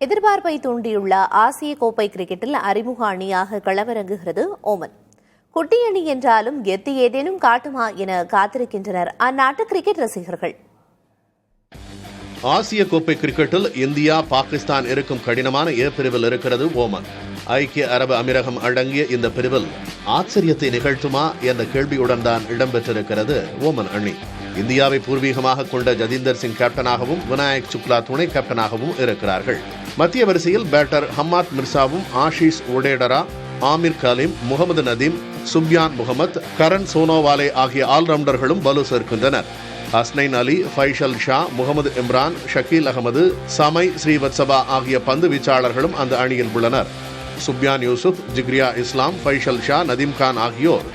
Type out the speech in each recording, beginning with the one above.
எதிர்பார்ப்பை தூண்டியுள்ள ஆசிய கோப்பை கிரிக்கெட்டில் அறிமுக அணியாக களமிறங்குகிறது ஓமன். குட்டி அணி என்றாலும் கெத்து ஏதேனும் காட்டுமா என காத்திருக்கின்றனர் அந்நாட்டு கிரிக்கெட் ரசிகர்கள். ஆசிய கோப்பை கிரிக்கெட்டில் இந்தியா, பாகிஸ்தான் இருக்கும் கடினமான ஏ பிரிவில் இருக்கிறது ஓமன். ஐக்கிய அரபு அமீரகம் அடங்கிய இந்த பிரிவில் ஆச்சரியத்தை நிகழ்த்துமா என்ற கேள்வியுடன் தான் இடம்பெற்றிருக்கிறது ஓமன் அணி. இந்தியாவை பூர்வீகமாக கொண்ட ஜதீந்தர் சிங் கேப்டனாகவும் விநாயக் சுக்லா துணை கேப்டனாகவும் இருக்கிறார்கள். மத்திய வரிசையில் பேட்டர் ஹம்மாத் மிர்சாவும், ஆஷிஷ் ஒடேடரா, ஆமிர் கலீம், முகமது நதீம், சுப்யான் முகமது, கரண் சோனோவாலே ஆகிய ஆல்ரவுண்டர்களும் வலு சேர்க்கின்றனர். ஹஸ்னைன் அலி, ஃபைசல் ஷா, முகமது இம்ரான், ஷக்கீல் அகமது, சமை ஸ்ரீவத்சபா ஆகிய பந்து வீச்சாளர்களும் அந்த அணியில் உள்ளனர். சுப்யான் யூசுப், ஜிக்ரியா இஸ்லாம், ஃபைசல் ஷா, நதீம் கான் ஆகியோர்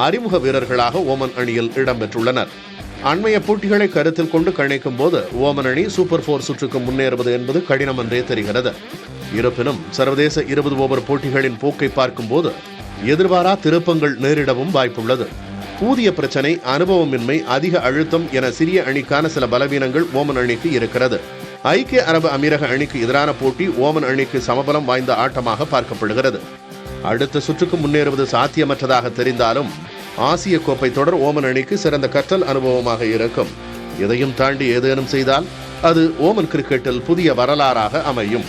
அறிமுக வீரர்களாக ஓமன் அணியில் இடம்பெற்றுள்ளனர். அண்மைய போட்டிகளை கருத்தில் கொண்டு கணிக்கும் போது ஓமன் அணி சூப்பர் 4 சுற்றுக்கு முன்னேறுவது என்பது கடினம் என்றே தெரிகிறது. இருப்பினும் சர்வதேச 20 ஓவர் போட்டிகளின் போக்கை பார்க்கும் போது எதிர்பாரா திருப்பங்கள் நேரிடவும் வாய்ப்புள்ளது. ஊதிய பிரச்சனை, அனுபவமின்மை, அதிக அழுத்தம் என சிறிய அணிக்கான சில பலவீனங்கள் ஓமன் அணிக்கு இருக்கிறது. ஐக்கிய அரபு அமீரக அணிக்கு எதிரான போட்டி ஓமன் அணிக்கு சமபலம் வாய்ந்த ஆட்டமாக பார்க்கப்படுகிறது. அடுத்த சுற்றுக்கு முன்னேறுவது சாத்தியமற்றதாக தெரிந்தாலும் ஆசிய கோப்பை தொடர் ஓமன் அணிக்கு சிறந்த கற்றல் அனுபவமாக இருக்கும். இதையும் தாண்டி ஏதேனும் செய்தால் அது ஓமன் கிரிக்கெட்டில் புதிய வரலாறாக அமையும்.